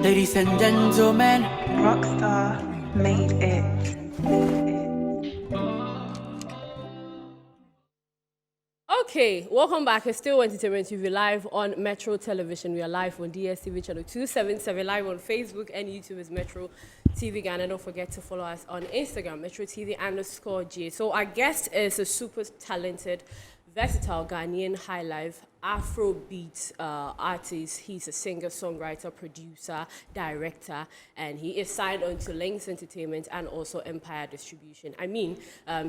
Ladies and gentlemen, Rockstar made it. Okay, welcome back. It's still Entertainment TV live on Metro Television. We are live on DSTV channel 277, live on Facebook and YouTube is Metro TV Ghana. Don't forget to follow us on Instagram, Metro TV_G. So our guest is a super talented, versatile Ghanaian high life Afrobeat artist. He's a singer, songwriter, producer, director, and he is signed on to Links Entertainment and also Empire Distribution. I mean,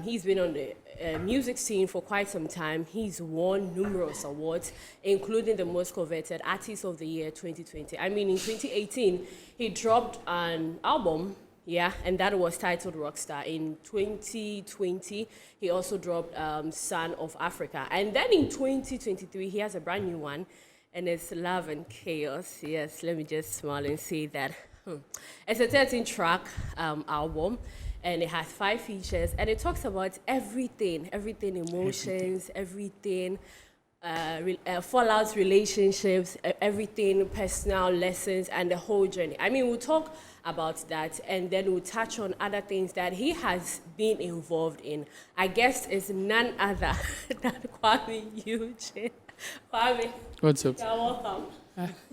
he's been on the music scene for quite some time. He's won numerous awards, including the most coveted Artist of the Year 2020. I mean, in 2018, he dropped an album. Yeah, and that was titled Rockstar. In 2020, he also dropped Son of Africa. And then in 2023, he has a brand new one, and it's Love and Chaos. Yes, let me just smile and say that. It's a 13-track album, and it has 5 features, and it talks about everything, emotions, everything. Fallout, relationships, everything, personal lessons, and the whole journey. I mean, we'll talk about that, and then we'll touch on other things that he has been involved in. I guess it's none other than KUAMI EUGENE. KUAMI, What's up? you're welcome.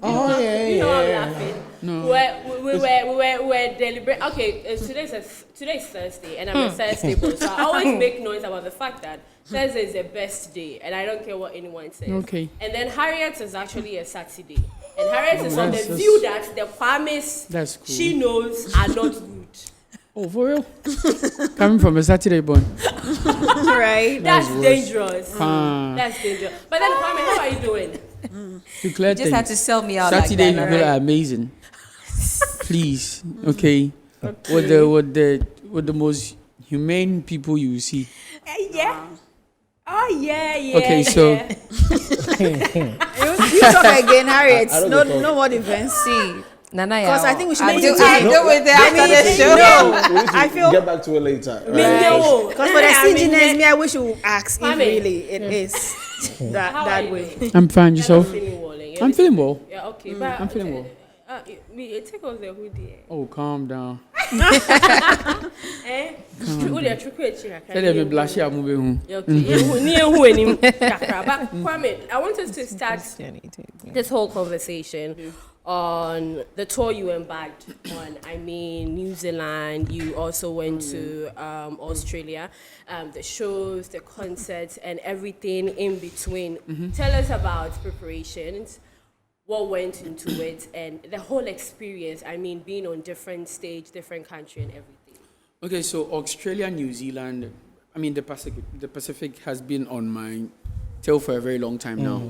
Oh, You know I'm laughing. No. We were deliberating. Okay, today's Thursday, and I'm a Thursday boy, so I always make noise about the fact that Thursday is the best day, and I don't care what anyone says. Okay. And then Harriet is actually a Saturday, and Harriet is on the view that the KUAMIs That's cool. she knows are not good. Oh, for real? Coming from a Saturday born. Right? That's worse. dangerous. Ah. That's dangerous. But then, KUAMI, how are you doing? You clear Just had to sell me out Saturday like that, you right? are amazing. Please, okay. With the most humane people you see. Yeah. Oh, yeah. Okay, so You talk again, Harriet. No more events. See, Nana, Because I think we should I maintain. do with it after the show. No, We need to I feel- get back to it later. because for the CGNs, me, I wish you ask if Mami. really it is How are that you way. doing? I'm fine. You're Yourself? not feeling well, eh? I'm feeling well. Yeah, okay. But I'm feeling well. Take off the hoodie. Oh, calm down. Eh? Tell Tell me blush I'm moving. KUAMI, I want us to start this whole conversation on the tour you embarked on. I mean, New Zealand, you also went to Australia, the shows, the concerts, and everything in between. Tell us about preparations, what went into it, and the whole experience. I mean, being on different stage, different country, and everything. Okay, so Australia, New Zealand, I mean, the Pacific has been on my tail for a very long time now.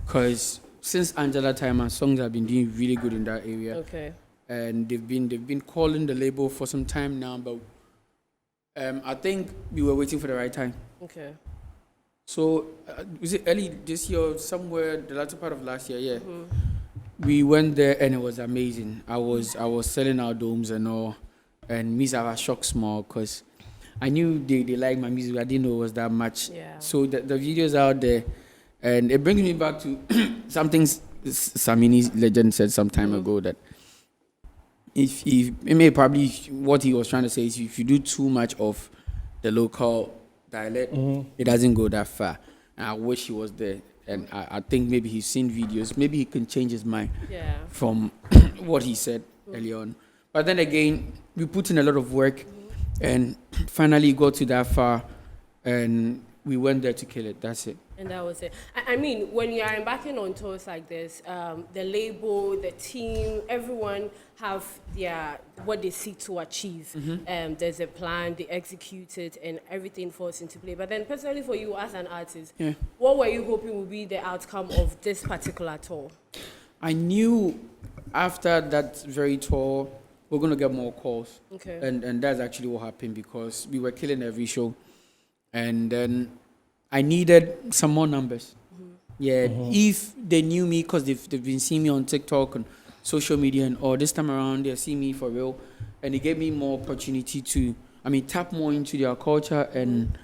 Because since Angela time, my songs have been doing really good in that area. Okay. And they've been calling the label for some time now, but I think we were waiting for the right time. Okay. So, was it early this year or somewhere, the latter part of last year? Yeah. We went there and it was amazing. I was selling out domes and all. And me, I was shocked small because I knew they liked my music. I didn't know it was that much. Yeah. So the videos out there, and it brings me back to something Samini's legend said some time ago, that if probably what he was trying to say is if you do too much of the local dialect, it doesn't go that far. And I wish he was there. And I think maybe he's seen videos. Maybe he can change his mind from what he said early on. But then again, we put in a lot of work and finally got to that far, and we went there to kill it. That's it. And that was it. I mean, when you are embarking on tours like this, the label, the team, everyone have what they seek to achieve. There's a plan, they execute it, and everything falls into play. But then personally for you as an artist, what were you hoping would be the outcome of this particular tour? I knew after that very tour, we're going to get more calls. Okay. And that's actually what happened, because we were killing every show. And then I needed some more numbers. Yeah, if they knew me, because they've been seeing me on TikTok and social media, and this time around they see me for real, and it gave me more opportunity to, tap more into their culture and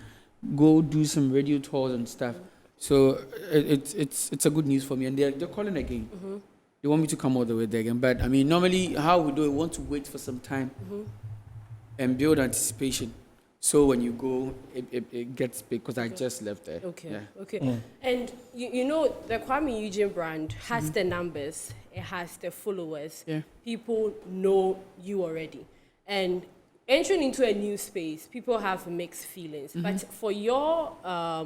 go do some radio tours and stuff. So it's a good news for me, and they're calling again. they want me to come all the way there again. But I mean, normally how we do it, we want to wait for some time and build anticipation. So when you go, it gets big because I just left there. Okay. Yeah. Okay. And you know the KUAMI Eugene brand has the numbers, it has the followers. Yeah. People know you already. And entering into a new space, people have mixed feelings. But for your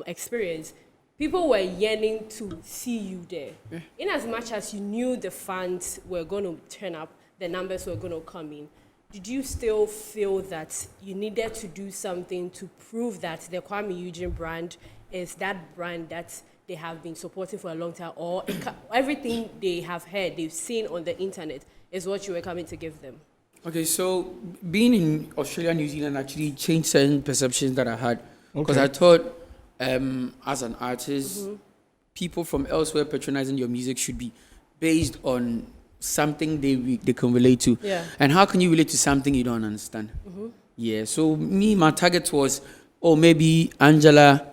experience, people were yearning to see you there. Yeah. In as much as you knew the fans were going to turn up, the numbers were going to come in, did you still feel that you needed to do something to prove that the KUAMI Eugene brand is that brand that they have been supporting for a long time, or everything they have heard, they've seen on the internet is what you were coming to give them? Okay, so being in Australia, New Zealand actually changed certain perceptions that I had. Because I thought, as an artist, people from elsewhere patronizing your music should be based on something they can relate to. Yeah. And how can you relate to something you don't understand? Yeah, so my target was, maybe Angela,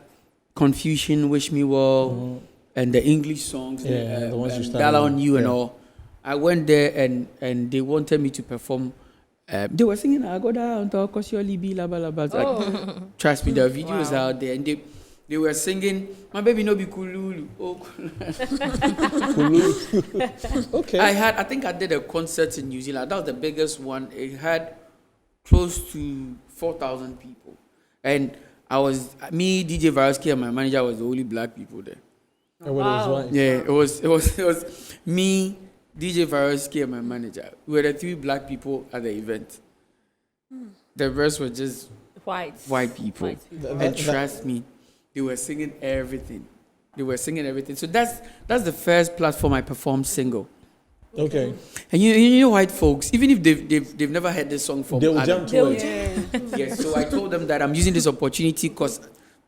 Confusion, Wish Me Well, and the English songs, the ones you started Dollar on You and yeah. all. I went there and they wanted me to perform. They were singing, I go down, talk, cause you're Libby, la, blah, blah, blah. Like, trust me, the video is out there. And they were singing, my baby no be kululu. Oh, Okay. I think I did a concert in New Zealand. That was the biggest one. It had close to 4,000 people. And me, DJ Varosky, and my manager was the only black people there. And what else, right? Yeah, it was me, DJ Varosky, and my manager. We were the three black people at the event. The rest were just white people. White people. And trust me, they were singing everything. So that's the first platform I performed single. Okay. And you know white folks, even if they've never heard this song from They will Adam. jump to it. Yes, so I told them that I'm using this opportunity because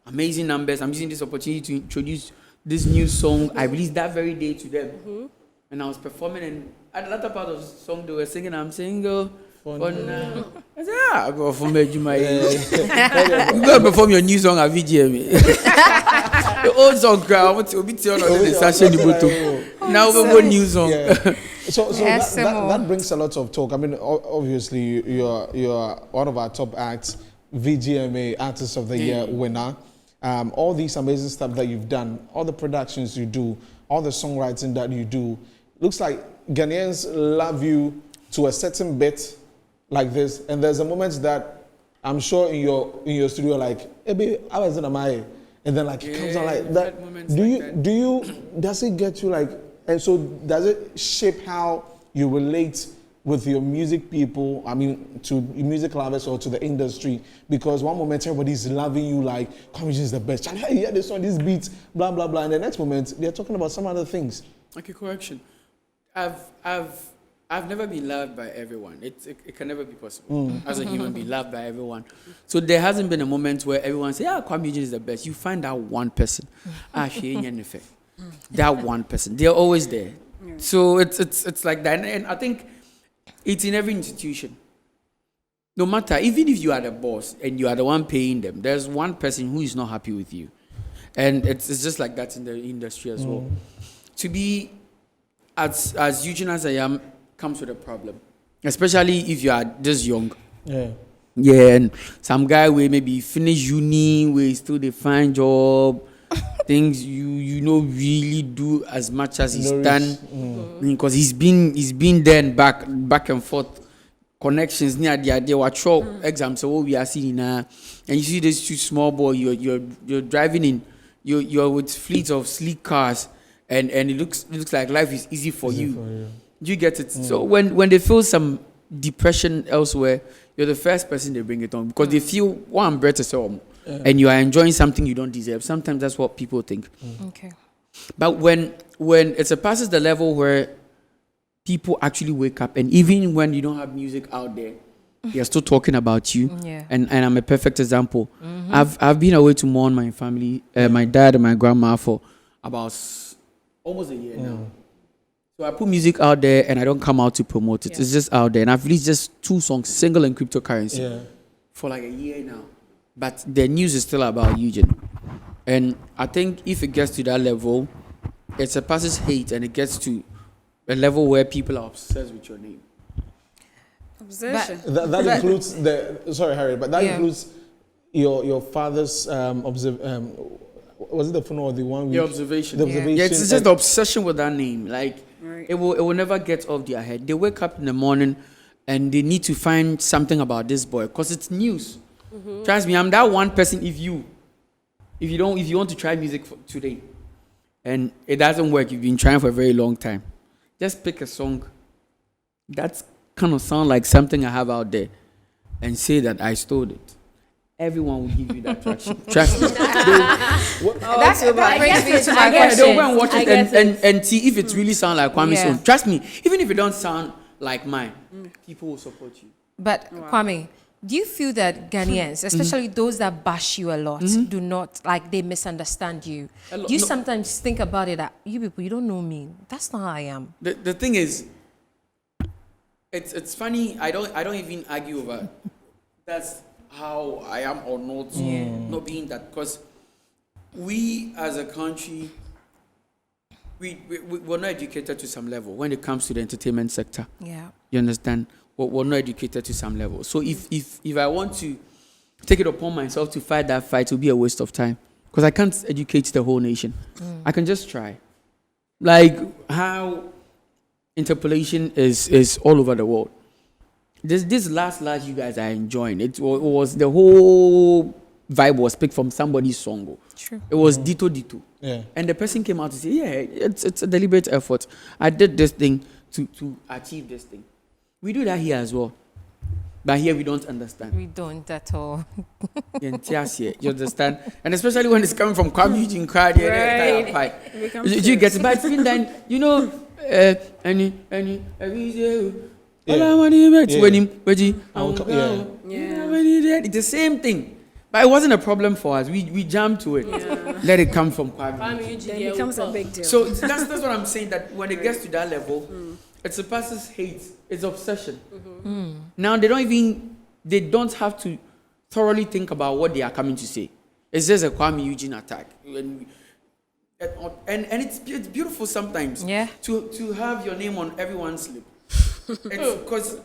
amazing numbers. I'm using this opportunity to introduce this new song. I released that very day to them. And I was performing, and at the latter part of the song, they were singing, I'm single. I said, I go perform you go perform your new song at VGM. The old song, I want to be on the session. Now we go new song. Yeah. So Yes, that brings a lot of talk. I mean, obviously, you're one of our top acts, VGMA Artist of the Year winner. All these amazing stuff that you've done, all the productions you do, all the songwriting that you do, looks like Ghanaians love you to a certain bit like this. And there's a moment that I'm sure in your studio, like, hey, babe, how is it, am I? And then like it comes out like that. Does it get you like, and so does it shape how you relate with your music people, I mean, to music lovers or to the industry? Because one moment everybody's loving you like, KUAMI is the best. And hey, yeah, this one, this beat, blah, blah, blah. And the next moment, they're talking about some other things. Okay, correction. I've never been loved by everyone. It can never be possible as a human being, loved by everyone. So there hasn't been a moment where everyone says, KUAMI Eugene is the best. You find that one person. That one person. They're always there. Yeah. So it's like that. And I think it's in every institution. No matter, even if you are the boss and you are the one paying them, there's one person who is not happy with you. And it's just like that in the industry as well. To be as Eugene as I am comes with a problem. Especially if you are this young. Yeah, and some guy will maybe finish uni, will still they find job, things you know really do as much as he's done. Because he's been there and back and forth. Connections near the idea what exams, so what we are seeing now. And you see this two small boy, you're driving in, you're with fleets of sleek cars, and it looks like life is easy for you. You get it. So when they feel some depression elsewhere, you're the first person they bring it on because they feel one better and you are enjoying something you don't deserve. Sometimes that's what people think. Okay. But when it passes the level where people actually wake up, and even when you don't have music out there, they're still talking about you. Yeah. And I'm a perfect example. I've been away to mourn my family, my dad and my grandma for about almost a year now. So I put music out there and I don't come out to promote it. It's just out there. And I've released just 2 songs, single and cryptocurrency, for like a year now. But the news is still about Eugene. And I think if it gets to that level, it surpasses hate and it gets to a level where people are obsessed with your name. Obsession. That includes the. Sorry, Harry, but that Yeah. includes your father's was it the phone or the one? Your observation. The Yeah. observation. Yeah, it's just the obsession with that name. Like Right. it will never get off their head. They wake up in the morning and they need to find something about this boy because it's news. Trust me, I'm that one person. If you want to try music today, and it doesn't work, you've been trying for a very long time. Just pick a song that's kind of sound like something I have out there, and say that I stole it. Everyone will give you that traction. Trust me. That brings me to my Yeah, they'll question. go and watch I it get and see if it really sounds like Kwame's Yeah. own. Trust me, even if it don't sound like mine, people will support you. But Kwame, do you feel that Ghanaians, especially those that bash you a lot, do not like they misunderstand you? Do you no. sometimes think about it that you people, you don't know me. That's not how I am. The thing is, it's funny. I don't even argue over that's how I am or not. Not being that, because we as a country, we're not educated to some level when it comes to the entertainment sector. Yeah. You understand? We're not educated to some level. So if I want to take it upon myself to fight that fight, it will be a waste of time because I can't educate the whole nation. I can just try. Like how interpolation is all over the world. This last you guys are enjoying. It was the whole vibe was picked from somebody's song. True. It was Dito. Yeah. And the person came out to say, yeah, it's a deliberate effort. I did this thing to achieve this thing. We do that here as well. But here we don't understand. We don't at all. You understand? And especially when it's coming from KUAMI EUGENE crowd, Right. you get it. But even then, you know, any, all I want to bet when him, it's the same thing. But it wasn't a problem for us. We jumped to it. Let it come from KUAMI. Then it becomes a big deal. So that's what I'm saying, that when it gets to that level, it surpasses hate. It's obsession. Now they don't have to thoroughly think about what they are coming to say. It's just a KUAMI EUGENE attack. And it's beautiful sometimes. Yeah. To have your name on everyone's lip. Because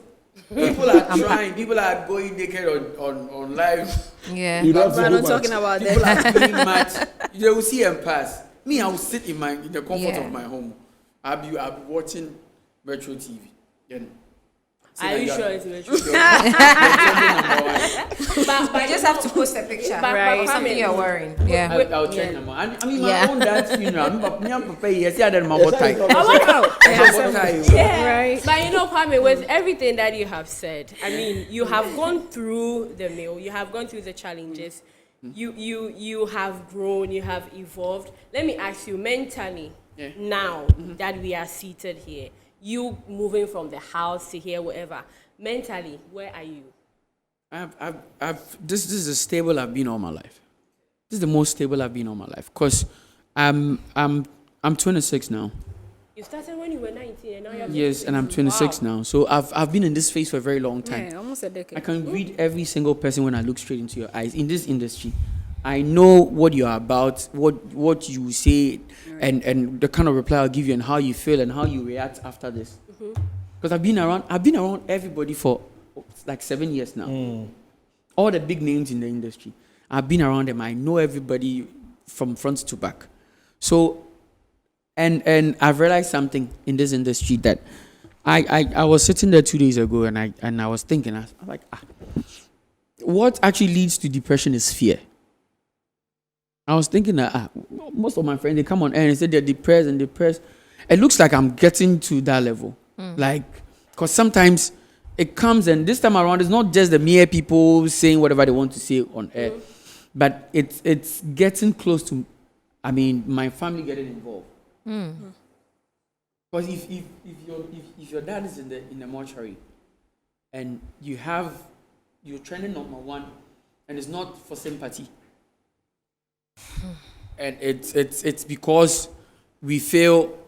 people are trying, people are going naked on live. Yeah. You don't have We're to not do much. talking about People that. are doing match. They will see and pass. Me, I will sit in the comfort Yeah. of my home. I'll be watching Metro TV. Then Are you sure it's Metro? I just have to post a picture. Right. Of something you're wearing. Yeah. I'll check number. And I mean, my Yeah. own dad's funeral. I'm prepared. Yes, yeah, then my boy tie. Yeah. Right. But you know, Kwame, with everything that you have said, I mean, you have gone through the mill, you have gone through the challenges, you have grown, you have evolved. Let me ask you, mentally, now that we are seated here, you moving from the house to here, wherever, mentally, where are you? This is the stable I've been all my life. This is the most stable I've been all my life. Cause I'm 26 now. You started when you were 19 and now you're Yes, and I'm 26 now. So I've been in this phase for a very long time. Yeah, almost a decade. I can read every single person when I look straight into your eyes in this industry. I know what you are about, what you say, and the kind of reply I'll give you, and how you feel and how you react after this. Because I've been around everybody for like 7 years now. All the big names in the industry, I've been around them. I know everybody from front to back. So, and I've realized something in this industry that I was sitting there 2 days ago and I was thinking, I'm like, what actually leads to depression is fear. I was thinking that most of my friends, they come on air and say they're depressed. It looks like I'm getting to that level. Like, because sometimes it comes, and this time around, it's not just the mere people saying whatever they want to say on air, but it's getting close to, I mean, my family getting involved. Because if your dad is in the mortuary, and you're trending number one, and it's not for sympathy. And it's because we feel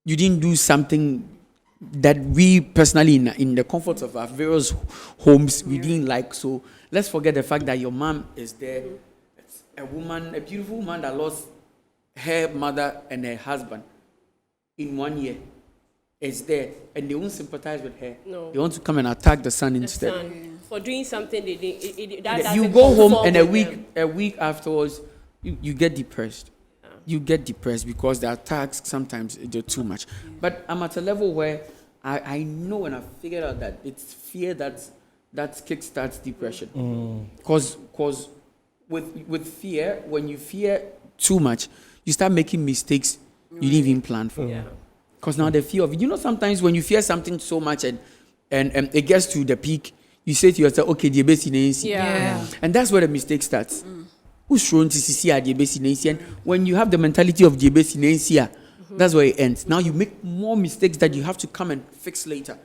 you didn't do something that we personally in the comfort of our various homes we didn't like. So let's forget the fact that your mom is there. It's a beautiful woman that lost her mother and her husband. in 1 year is there, and they won't sympathize with her. No. They want to come and attack the son The instead. son, for doing something they did. You go home, and a week afterwards, you get depressed. You get depressed because the attacks sometimes they're too much. But I'm at a level where I know, and I figured out that it's fear that kickstarts depression. Because with fear, when you fear too much, you start making mistakes you didn't even plan for. Because now the fear of it. You know, sometimes when you fear something so much and it gets to the peak, you say to yourself, okay, the best in and that's where the mistake starts. Who's shown to see the best in and when you have the mentality of the best in that's where it ends. Now you make more mistakes that you have to come and fix later.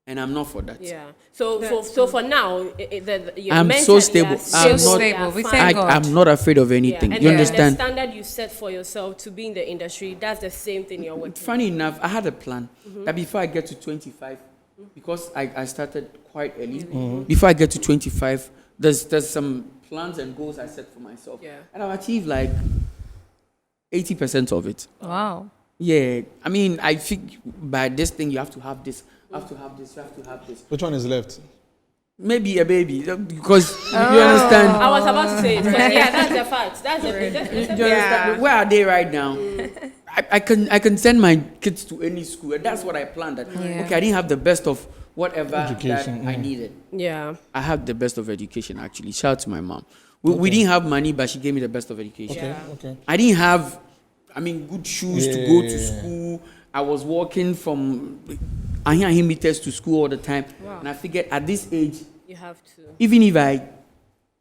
And I'm not for that. Yeah. So for now, I'm so stable. I'm not afraid of anything. And you understand? The standard you set for yourself to be in the industry, that's the same thing you're working. Funny enough, I had a plan that before I get to 25, because I started quite early. Before I get to 25, there's some plans and goals I set for myself. Yeah. And I've achieved like 80% of it. Wow. Yeah. I mean, I think by this thing, you have to have this. You have to have this. You have to have this. Which one is left? Maybe a baby, because you understand. I was about to say it. Yeah, that's the fact. That's the You understand? Where are they right now? I can send my kids to any school, and that's what I planned. That okay, I didn't have the best of whatever Education, that I needed. Yeah. I have the best of education, actually. Shout out to my mom. We didn't have money, but she gave me the best of education. Okay. I didn't have, good shoes to go to school. I was walking from meters to school all the time. Wow. And I figured at this age, You have to. even if I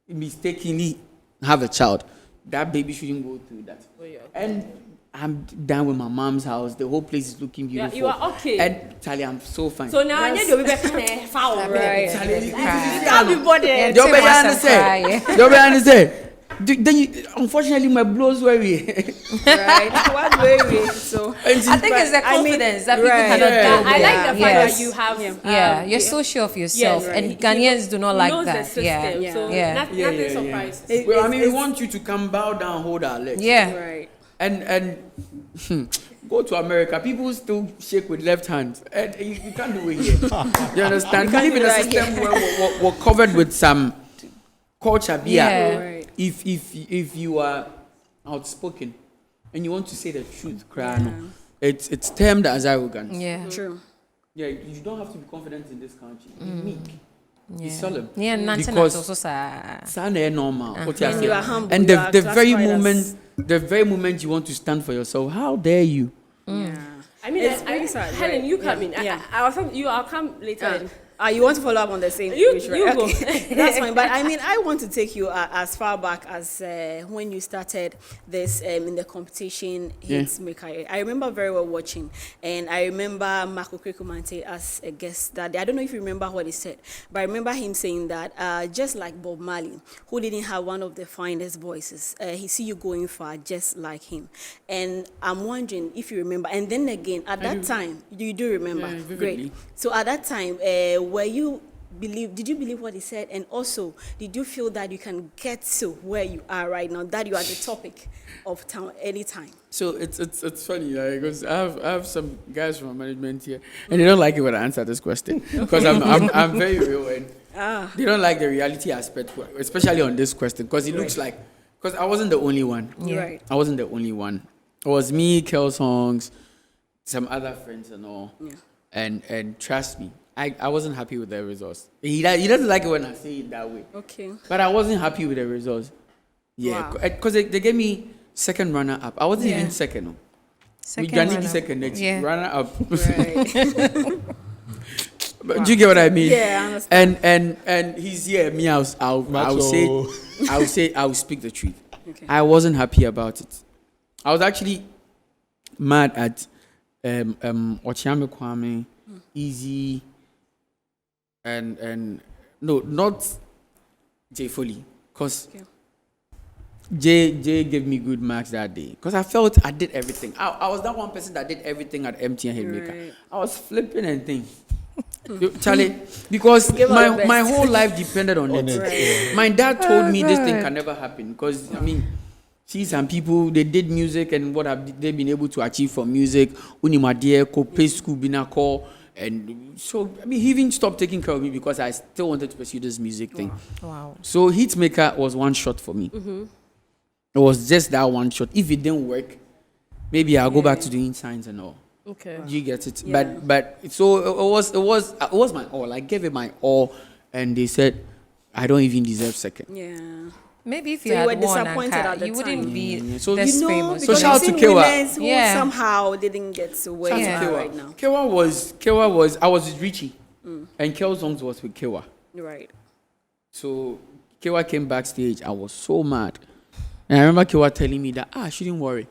mistakenly have a child, that baby shouldn't go through that. Oh, yeah. And I'm down with my mom's house. The whole place is looking beautiful. You are okay. And Charlie, I'm so fine. So now I need to be back foul. Right. Charlie, Can't be bothered. you understand? Then unfortunately, my blows were Right. What way? So I think it's the confidence that people right. cannot I deal with. like the fact Yes. that you have. Yeah, you're so sure of yourself, yes, and right. Ghanaians do not He like knows that. the system, Yeah, so yeah. nothing surprises. Well, we want you to come bow down, hold our legs. Yeah. right. And go to America. People still shake with left hand. And you can't do it here. You understand? We live in a system where we're covered with some culture. Yeah. Right. If you are outspoken and you want to say the truth, it's termed as arrogance. Yeah. True. Yeah, you don't have to be confident in this country. Be meek. Be solemn. Yeah, Because also Sana normal. What you are And saying. you are humble. And you are the very classified moment you want to stand for yourself, how dare you? Yeah. I mean, It's very sad, Helen, right? you come in. Yeah. I'll come later. You want to follow up on the same You- page, right? you go. Okay. That's fine. But I mean, I want to take you as far back as when you started this in the competition hits maker. I remember very well watching, and I remember Marco Krekumante as a guest that day. I don't know if you remember what he said, but I remember him saying that just like Bob Marley, who didn't have one of the finest voices, he see you going far just like him. And I'm wondering if you remember. And then again, at that time, you do remember. Yeah, vividly. Great. So at that time, did you believe what he said? And also, did you feel that you can get to where you are right now, that you are the topic of town anytime? So it's funny, because I have some guys from management here, and they don't like it when I answer this question, because I'm very real, and they don't like the reality aspect, especially on this question, because it looks like, because I wasn't the only one. Yeah. Right. I wasn't the only one. It was me, Kel Songs, some other friends and all. Yeah. And trust me, I wasn't happy with the results. He doesn't like it when I say it that way. Okay. But I wasn't happy with the results. Yeah, Wow. because they gave me second runner up. I wasn't even second. No. We got second next runner up. Right. But do you get what I mean? Yeah, I understand. And he's here. Me, I'll speak the truth. Okay. I wasn't happy about it. I was actually mad at Ochiame KUAMI, Easy, and no, not Jay Foley, because Jay gave me good marks that day, because I felt I did everything. I was that one person that did everything at MTN Hitmaker. Right. I was flipping and things. Charlie, because my whole life depended on it. Right. My dad told me this thing can never happen, because see some people, they did music and what have they been able to achieve from music. Unimadie, ko pay school, binako. And so, I mean, he even stopped taking care of me because I still wanted to pursue this music thing. Wow. So Hitmaker was one shot for me. It was just that one shot. If it didn't work, maybe I'll go back to doing signs and all. Okay. You get it? Yeah. But so it was my all. I gave it my all, and they said I don't even deserve second. Yeah. Maybe if So you you had were won, disappointed Anka, at the you wouldn't time. be So this You know, famous. because shout out you've to seen Kewa. winners who Yeah. somehow didn't get to where Yeah. you are right now. Kewa was I was with Richie, and Kel songs was with Kewa. Right. So Kewa came backstage. I was so mad, and I remember Kewa telling me that I shouldn't worry.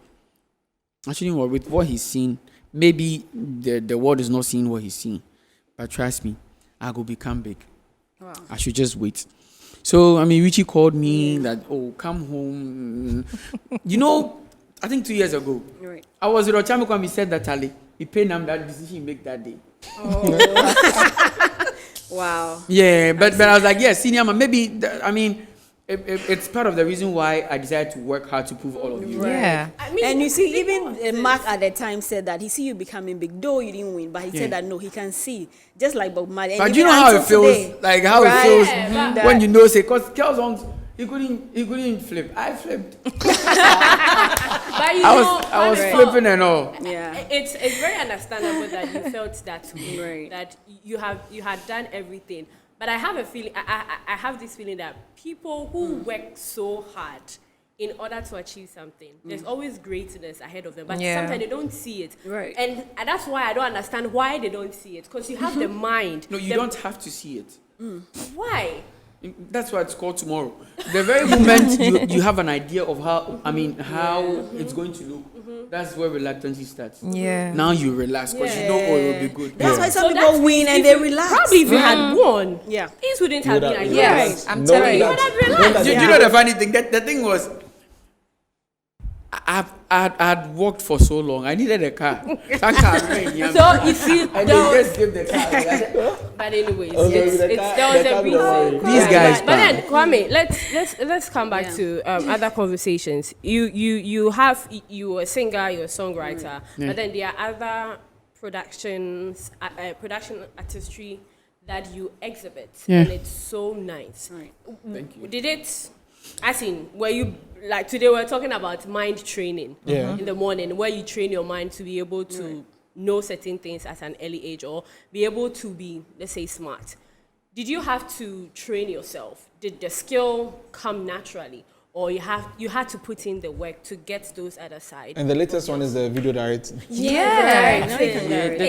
I shouldn't worry with what he's seen. Maybe the world is not seeing what he's seeing, but trust me, I will become big. Wow. I should just wait. So, I mean, Richie called me that, oh, come home. You know, I think 2 years ago, Right. I was with Ochamo and he said that, Ali, he paid him that decision he make that day. Wow. Yeah, but I was like, yeah, senior man, maybe, it's part of the reason why I decided to work hard to prove all of you. Yeah. I mean, And you see, even Mark at the time said that he see you becoming big, though you didn't win, but he said that no, he can see, just like Bob Marley. And But do you know even how it until feels? today, Like how right? it feels Yeah, when you know, say, because Kel songs, he couldn't flip. I flipped. but you I was know, flipping and all. Yeah. It's very understandable that you felt that way, Right. that you had done everything. But I have a feeling, I have this feeling that people who work so hard in order to achieve something, there's always greatness ahead of them, but Yeah. sometimes they don't see it. Right. And that's why I don't understand why they don't see it, because you have the mind. No, you the- don't have to see it. Why? That's why it's called tomorrow. The very moment you have an idea of how it's going to look, that's where reluctancy starts. Yeah. Now you relax because you know, oh, it will be good. That's why some So people that win means and if they you- relax. Probably if you had won, Yeah. things wouldn't have been like Yes, this. I'm Knowing telling you. that- You would have relaxed. You know the funny thing? The thing was, I'd worked for so long. I needed a car. That car ran, yeah. So if you And don't, they just give the car. but anyways, Okay, it's, the it's, car- there was the a car reason. will worry. These guys, But then Kwame, let's come back to other conversations. You were a singer, you're a songwriter, but then there are other productions, production artistry that you exhibit, and it's so nice. Right. Thank you. Did it? As in, were you like today? We're talking about mind training Yeah. in the morning, where you train your mind to be able to know certain things at an early age, or be able to be, let's say, smart. Did you have to train yourself? Did the skill come naturally, or you had to put in the work to get those other side? And the latest one is the video directing. Yeah. Now you can Yeah, direct.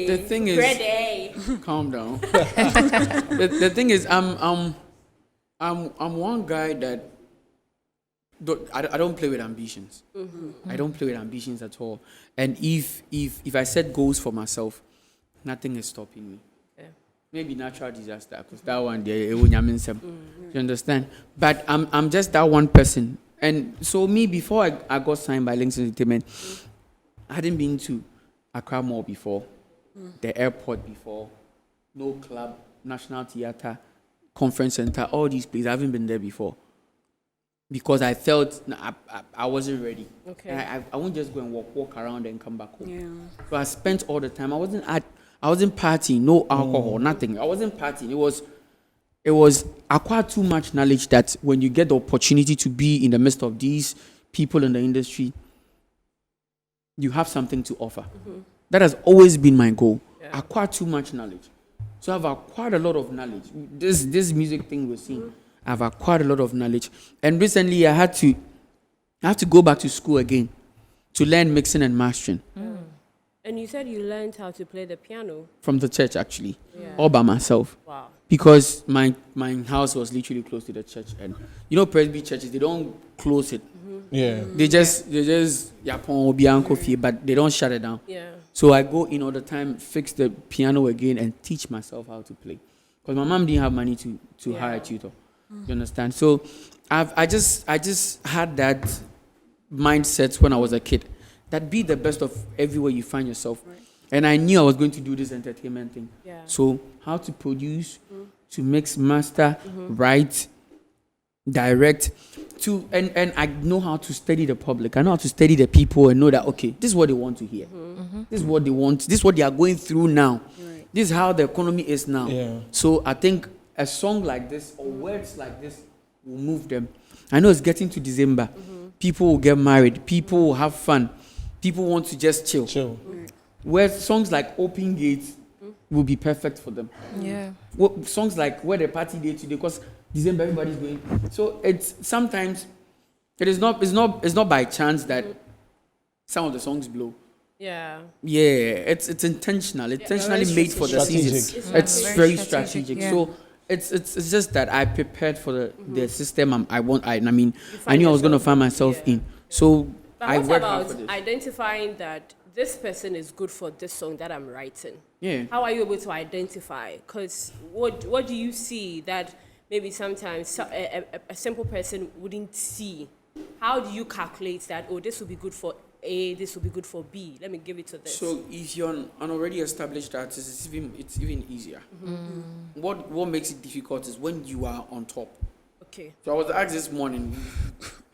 the thing is, Ready. calm down. the thing is, I'm one guy that I don't play with ambitions. I don't play with ambitions at all. And if I set goals for myself, nothing is stopping me. Yeah. Maybe natural disaster, because that one day you understand. But I'm just that one person. And so me, before I got signed by Links Entertainment, I hadn't been to Accra Mall before, the airport before, no club, National Theatre, Conference Center, all these places. I haven't been there before. Because I felt I wasn't ready. Okay. And I won't just go and walk around and come back home. Yeah. So I spent all the time. I wasn't partying, no alcohol, nothing. I wasn't partying. It was acquired too much knowledge that when you get the opportunity to be in the midst of these people in the industry, you have something to offer. That has always been my goal. Yeah. Acquire too much knowledge. So I've acquired a lot of knowledge. This music thing we're seeing, I've acquired a lot of knowledge. And recently I had to go back to school again to learn mixing and mastering And you said you learned how to play the piano. from the church, actually, Yeah. all by myself. Wow. Because my house was literally close to the church. And you know, Presby churches, they don't close it. Yeah. They just yapon obi anko fie, but they don't shut it down. Yeah. So I go in all the time, fix the piano again, and teach myself how to play. Because my mom didn't have money to hire a tutor. You understand? So I just had that mindset when I was a kid, that be the best of everywhere you find yourself. Right. And I knew I was going to do this entertainment thing. Yeah. So how to produce, to mix, master, write, direct, and I know how to study the public. I know how to study the people and know that okay, this is what they want to hear. This is what they want. This is what they are going through now. Right. This is how the economy is now. Yeah. So I think a song like this or words like this will move them. I know it's getting to December. People will get married. People will have fun. People want to just chill. Where songs like Open Gates will be perfect for them. Yeah. Songs like Where the Party Day Today, because December everybody's going. So it's sometimes it's not by chance that some of the songs blow. Yeah. Yeah, it's intentional. Intentionally very made for the strategic. season. It's It's very very strategic, strategic. yeah. So it's just that I prepared for the system. I knew find I was going to yourself, find myself yeah. in. So But I what worked hard for about this. identifying that this person is good for this song that I'm writing? Yeah. How are you able to identify? Because what do you see that maybe sometimes a simple person wouldn't see? How do you calculate that, oh, this will be good for A, this will be good for B? Let me give it to this. So if you're an already established artist, it's even easier. What makes it difficult is when you are on top. Okay. So I was asked this morning,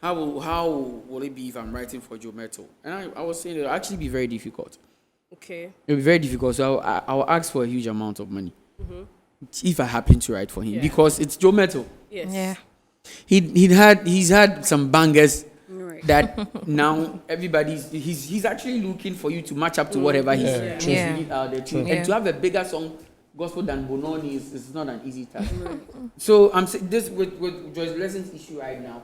how will it be if I'm writing for Joe Metal? And I was saying it'll actually be very difficult. Okay. It'll be very difficult. So I'll ask for a huge amount of money if I happen to write for him, Yeah. because it's Joe Metal. Yes. Yeah. He's had some bangers Right. that now he's actually looking for you to match up to whatever he's Yeah. released out there too. Yeah. And to have a bigger song gospel than Bononi is not an easy task. So I'm saying this with Joyce Blessing's issue right now.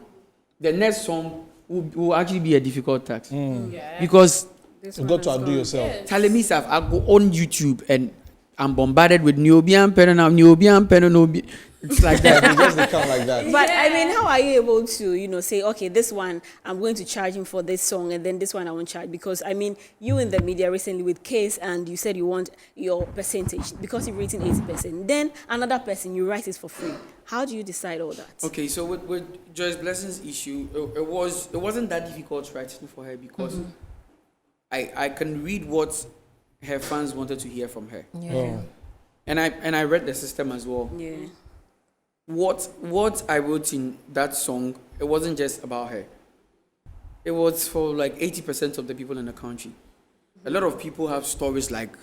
The next song will actually be a difficult task Yeah. because This You one got to has outdo gone. yourself. Tell me, sir, I go on YouTube and I'm bombarded with Niobian pen and Niobian pen and it's like that. It just become like that. But I mean, how are you able to, say, okay, this one I'm going to charge him for this song, and then this one I won't charge? Because I mean, you in the media recently with Case, and you said you want your percentage because you've written 80%. Then another person you write it for free. How do you decide all that? Okay, so with Joyce Blessing's issue, it wasn't that difficult writing for her because I can read what her fans wanted to hear from her, Yeah. and I read the system as well. Yeah. What I wrote in that song, it wasn't just about her. It was for like 80% of the people in the country. A lot of people have stories like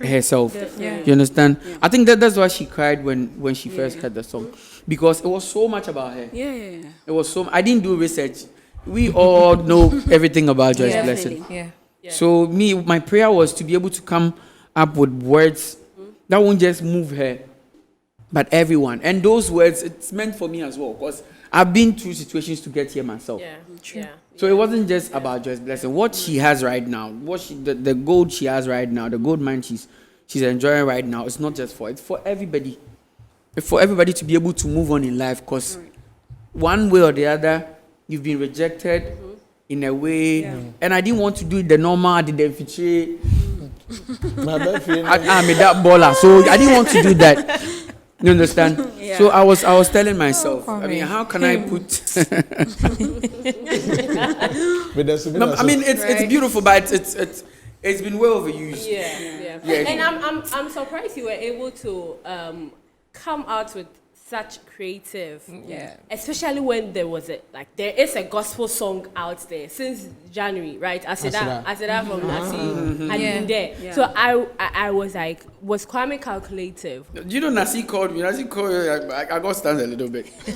herself. Yeah. You understand? I think that's why she cried when she first heard the song, because it was so much about her. Yeah. It was so. I didn't do research. We all know everything about Joyce Yeah. Blessing. Yeah. So my prayer was to be able to come up with words that won't just move her, but everyone. And those words, it's meant for me as well, because I've been through situations to get here myself. Yeah. Yeah. So it wasn't just about Joyce Blessing. What she has right now, the gold she has right now, the gold mine she's enjoying right now, it's not just for, it's for everybody. It's for everybody to be able to move on in life, because one way or the other, you've been rejected in a way, and I didn't want to do it the normal, I didn't feature. My bad feeling. I made that baller, so I didn't want to do that. You understand? Yeah. So I was telling myself, Oh, I mean, Kwame. how can I put? But there's a bit No, of I mean, it's beautiful, but it's been well overused. Yeah. Yeah. And I'm surprised you were able to come out with such creative. Yeah. Especially when there is a gospel song out there since January, right? Aseda from Nasi had Yeah. been there. Yeah. So I was like, was Kwame calculative? You know, Nasi called me. Nasi called me. I got stand a little bit. Yeah.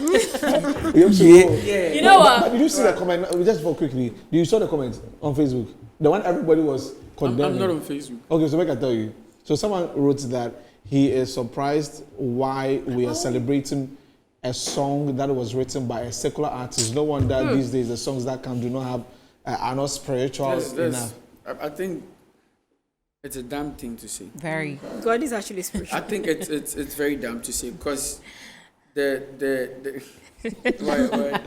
You know what? But did you see the comment? Just for quickly, you saw the comment on Facebook? The one everybody was condemning. I'm not on Facebook. Okay, so make I tell you. So someone wrote that he is surprised why we are celebrating a song that was written by a secular artist. No wonder these days the songs that come do not have are not spiritual enough. I think it's a damn thing to say. Very. God is actually spiritual. I think it's very damn to say, because the why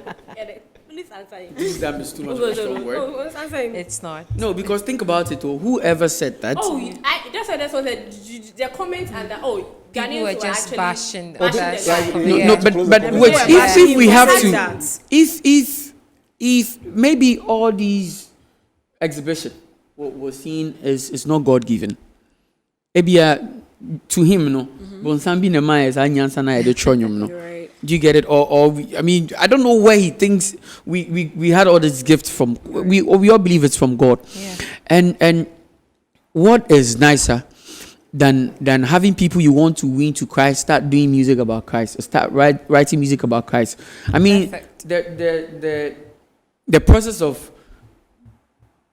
Please answer him. this damn is too much of a strong word. No, answer him. It's not. No, because think about it. Whoever said that? That's what said. The comments and Ghanaians People were just actually bashing the bashing others. the guy. No, Yeah. no, but People wait. were If bashing we him have like to, that. if maybe all these exhibition was seen is not God given. Maybe to him, no. Bonsambi nema is anyansa na ede chonyum no. Right. Do you get it? I mean, I don't know where he thinks we had all this gift from. We all believe it's from God. Yeah. And what is nicer than having people you want to win to Christ start doing music about Christ, start writing music about Christ? I mean, Perfect. the process of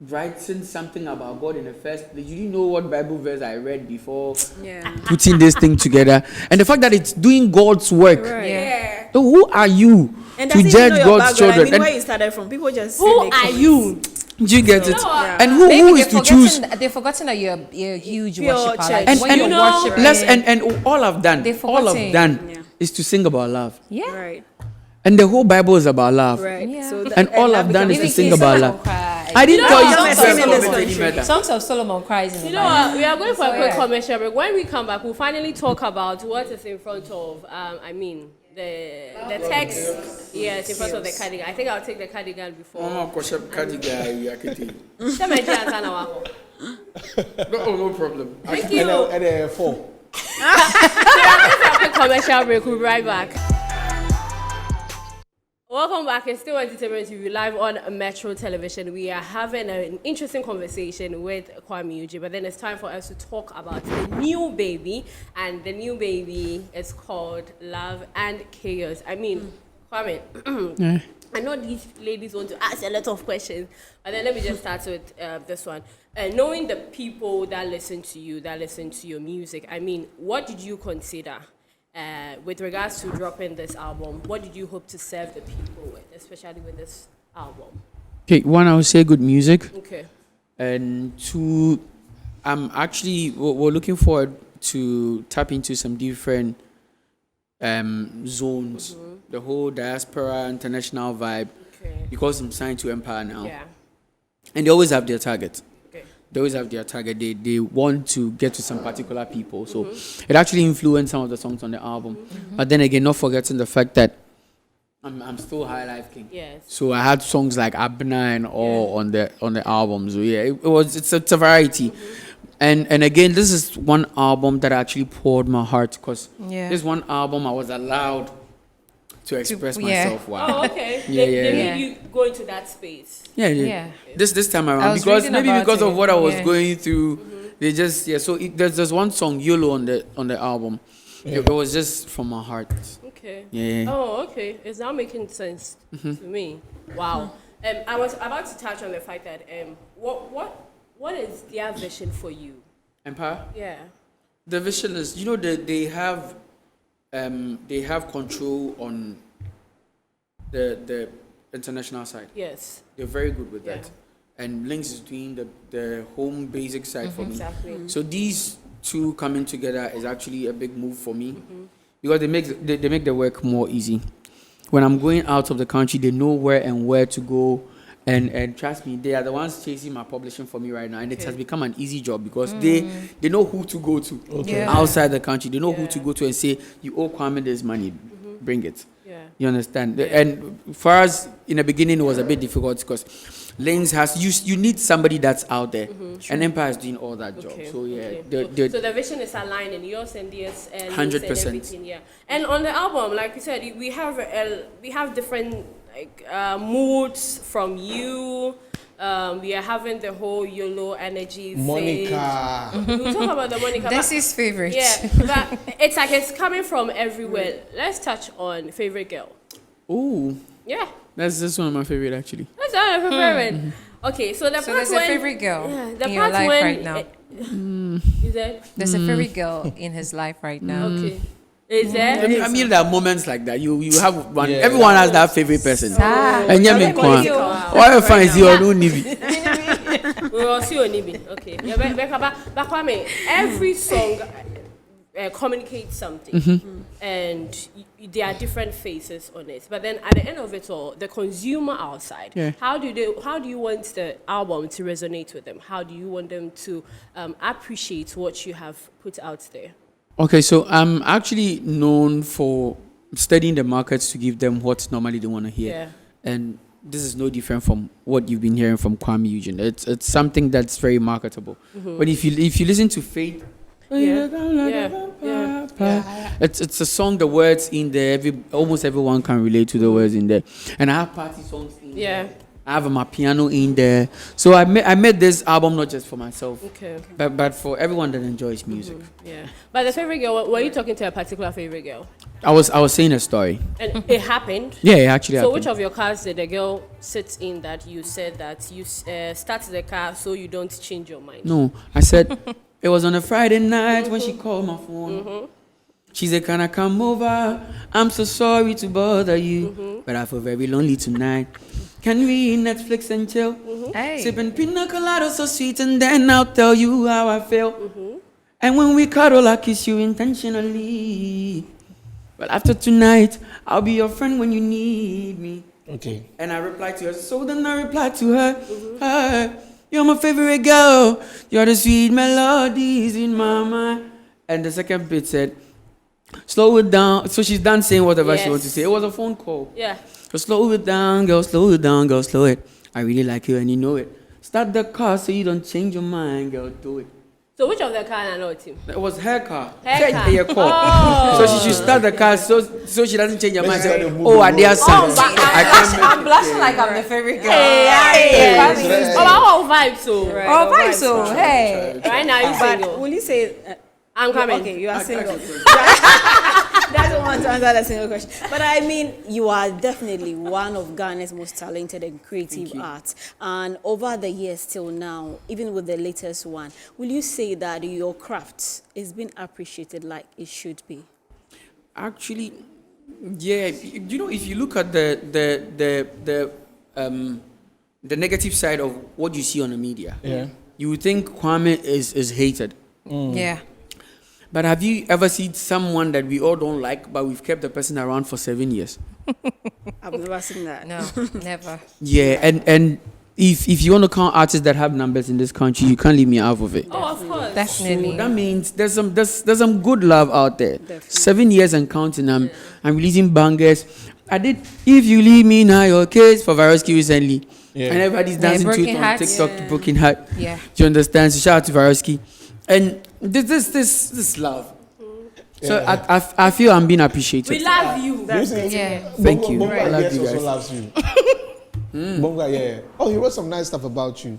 writing something about God in the first place. You didn't know what Bible verse I read before putting this thing together, and the fact that it's doing God's work. Right. Yeah. So who are you And to doesn't judge even know your God's background. children? I mean, And where you started from? People just Who say they are comment. you? do you get it? Yeah. And who Maybe is to choose? they've forgotten that you're a huge Pure worshiper. church. Like And when and you're know, worshiping. let's and all I've done, They've all I've forgotten. done Yeah. is to sing about love, Yeah. Right. and the whole Bible is about love. Right. Yeah. So And all that I've done is becomes- to sing about love. I didn't You tell know you what? to Songs sing of about Solomon. any matter. Songs of Solomon cries in the You know Bible. what? We are going for a quick yeah. commercial break. When we come back, we'll finally talk about what is in front of, the text. Yes, in front of the cardigan. I think I'll take the cardigan before. Oh, Tell me, Jan, no problem. Thank you. And 4. Quick commercial break. We'll be right back. Welcome back. It's still Entertainment TV live on Metro Television. We are having an interesting conversation with KUAMI EUGENE, but then it's time for us to talk about the new baby, and the new baby is called Love and Chaos. I mean, KUAMI, I know these ladies want to ask a lot of questions, but then let me just start with this one. Knowing the people that listen to you, that listen to your music, I mean, what did you consider? With regards to dropping this album, what did you hope to serve the people with, especially with this album? Okay, one, I would say good music, Okay. and two, we're looking forward to tap into some different zones, the whole diaspora, international vibe, Okay. because I'm signed to Empire now, Yeah. and they always have their target. Okay. They always have their target. They want to get to some particular people. So it actually influenced some of the songs on the album. But then again, not forgetting the fact that I'm still High Life King. Yes. So I had songs like Abna and all on the album. So yeah, it's a variety. And again, this is one album that actually poured my heart, because Yeah. this one album I was allowed to express yeah. myself. Wow. Oh, okay. Yeah, they yeah. made you go into that space. Yeah. Yeah. This time I around, was because reading maybe about because it, of what I was yeah. going through, they just So there's one song YOLO on the album. It was just from my heart. Okay. Yeah. Oh, okay. It's now making sense to me. Wow. I was about to touch on the fact that what is their vision for you? Empire. Yeah. The vision is, they have control on the international side. Yes. They're very good with Yeah. that. And Links is doing the home basic side for me. Exactly. So these two coming together is actually a big move for me, because they make the work more easy. When I'm going out of the country, they know where to go, and trust me, they are the ones chasing my publishing for me right now, and it has become an easy job, because they know who to go to Yeah. outside the country. They know who Yeah. to go to and say, you owe Kwame this money, bring it. Yeah. You understand? And for us, in the beginning, it was a bit difficult, because Lanes you need somebody that's out there, and Empire is doing all that job. Okay. So yeah, Okay. So the vision is aligned in yours and theirs, and 100%. everything, yeah. And on the album, like you said, we have different moods from you. We are having the whole YOLO energy. Monica. We'll talk about the Monica. That's but- his favorite. Yeah, but it's like it's coming from everywhere. Let's touch on favorite girl. Ooh, Yeah, that's one of my favorite actually. that's our favorite. Okay, so the So part there's a when favorite girl yeah, the in your part life when right now. Is that There's a favorite girl in his life right now. okay? Is that? I mean, there are moments like that. You have one. Yeah. everyone has that favorite person. Ah. And yeah, me kwan. Why you find you no nibi? We will see Onibi. Okay. Yeah, but Kwame, every song communicates something, and there are different faces on it. But then at the end of it all, the consumer outside, Yeah. how do you want the album to resonate with them? How do you want them to appreciate what you have put out there? Okay, so I'm actually known for studying the markets to give them what normally they want to hear. Yeah. And this is no different from what you've been hearing from KUAMI EUGENE. It's something that's very marketable. But if you listen to Faith, Yeah. It's a song. The words in there, almost everyone can relate to the words in there. And I have party songs in there. I have my piano in there. So I made this album not just for myself, but for everyone that enjoys music. Yeah. But the favorite girl, were you talking to a particular favorite girl? I was saying a story. And it happened? Yeah, it actually happened. So which of your cars did the girl sit in that you said that you start the car so you don't change your mind? No, I said it was on a Friday night when she called my phone. She said, "Can I come over? I'm so sorry to bother you, but I feel very lonely tonight. Can we eat Netflix and chill? Sipping pina colada so sweet, and then I'll tell you how I feel. And when we cuddle, I kiss you intentionally. But after tonight, I'll be your friend when you need me." Okay. And I replied to her. So then I replied to her, "You're my favorite girl. You're the sweet melodies in my mind." And the second bit said, "Slow it down." So she's done saying whatever she wants to say. It was a phone call. Yeah. So slow it down, girl, slow it down, girl, slow it. I really like you and you know it. Start the car so you don't change your mind, girl, do it. So which of the car I know team? It was her car. Her car. Her car. Oh. So she should start the car so she doesn't change her mind. Say, "Oh, I dare son." I'm blushing like I'm the favorite girl. Oh, vibe so. Right. Oh, vibe so. Hey. Right now you But single. will you say? I'm coming. Okay, you are single. Doesn't want to answer that single question. But I mean, you are definitely one of Ghana's most talented and creative arts. And over the years till now, even with the latest one, will you say that your craft is being appreciated like it should be? Actually, yeah. You know, if you look at the negative side of what you see on the media, you would think Kwame is hated. Yeah. But have you ever seen someone that we all don't like, but we've kept the person around for 7 years? I've never seen that. No, never. Yeah, and if you want to count artists that have numbers in this country, you can't leave me out of it. Oh, of course. Definitely. So that means there's some good love out there. Definitely. 7 years and counting. I'm releasing bangers. I did If You Leave Me Now Your Case for Varosky recently. Yeah. And everybody's dancing to Broken it on Hearts. TikTok, Broken Heart. Yeah. Do you understand? So shout out to Varosky. And this love. So I feel I'm being appreciated. We love you. Yeah. Thank you. Bongo, I love yes, you also guys. loves you. Bongo, yeah. Oh, he wrote some nice stuff about you.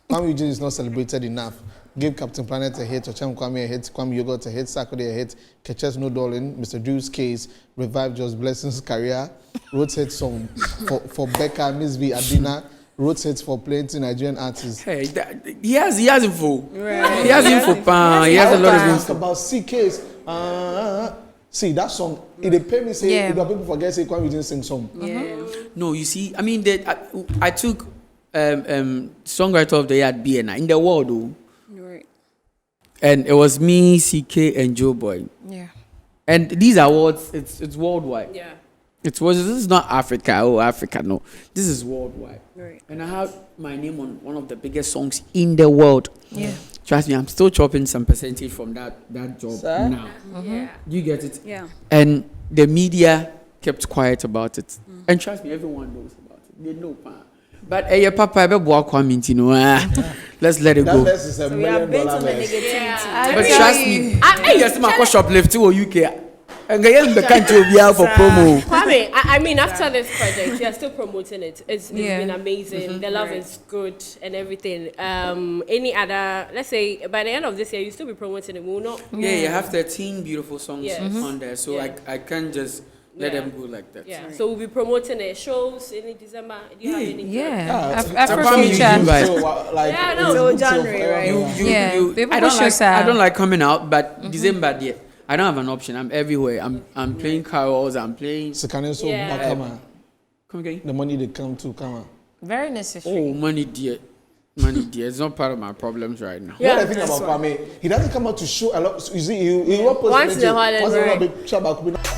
KUAMI EUGENE is not celebrated enough. Give Captain Planet a hit, Ochem Kwame a hit, KUAMI Yogurt a hit, Saturday a hit, Ketches No Darling, Mr. Drew's Case, Revive Just Blessings career, wrote hits song for Becca, Miss V, Adina, wrote hits for plenty Nigerian artists. Hey, he has info. Right. He has info. He has a lot of ask info. about CK's. See that song. It dey pay me say people forget say KUAMI EUGENE sing song. Yeah. No, you see, I mean, I took songwriter of the year at BNI in the world, though. Right. And it was me, CK, and Joe Boy. Yeah. And these awards, it's worldwide. Yeah. This is not Africa. Oh, Africa, no. This is worldwide. Right. And I have my name on one of the biggest songs in the world. Yeah. Trust me, I'm still chopping some percentage from that job now. Yeah. You get it? Yeah. And the media kept quiet about it. And trust me, everyone knows about it. They know. But your papa, let's let it That go. verse is $1 So we are million bent on the verse. negativity. But trust me, I just my shop left to UK. And get the country for promo. Kwame, I mean, after this project, you're still promoting it. It's Yeah. been amazing. The love is good and everything. Any other, let's say, by the end of this year, you still be promoting it. Will not. Yeah, you have 13 beautiful songs Yes. on there, so I can't just let them go like that. Yeah. So we'll be promoting it. Shows in December. Do you have any? Yeah. it's Afro KUAMI Future. EUGENE vibe. So, like, Yeah, I know. Till January, right? Yeah, people I don't push like. us out. I don't like coming out, but December, yeah, I don't have an option. I'm everywhere. I'm playing carols. I'm playing. Sikaneso Yeah. Bakama. Come again? The money they come to come on. Very necessary. Oh, money, dear. Money, dear. It's not part of my problems right now. Yeah, What I think about Kwame, he doesn't come out to show a lot. You see, he will post Once in a while, once in a while, right. big chat about Kwame.